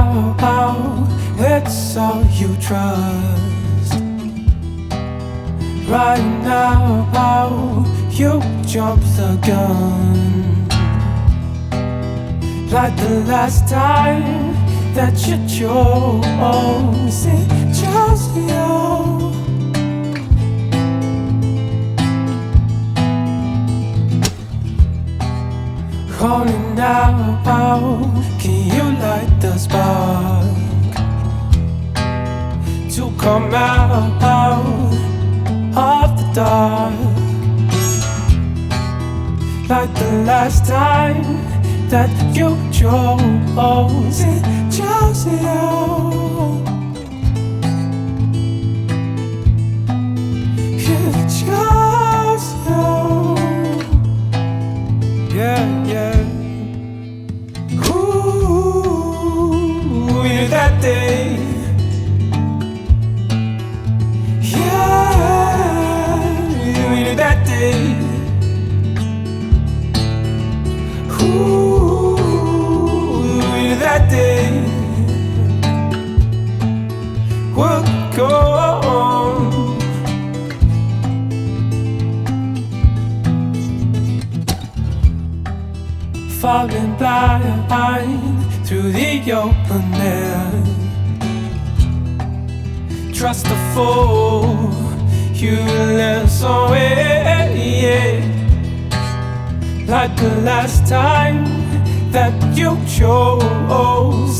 now, it's all you trust. Right now, you jump the gun. Like the last time that you chose, it chose you. Calling out, can you light the spark to come out of the dark? Like the last time that you chose, it chose you. It chose you. Yeah, yeah. Ooh, you're that day. Yeah, you're that day. Ooh, you're that day. We'll go on. Falling blind through the open air. Trust the fool you less away. Like the last time that you chose,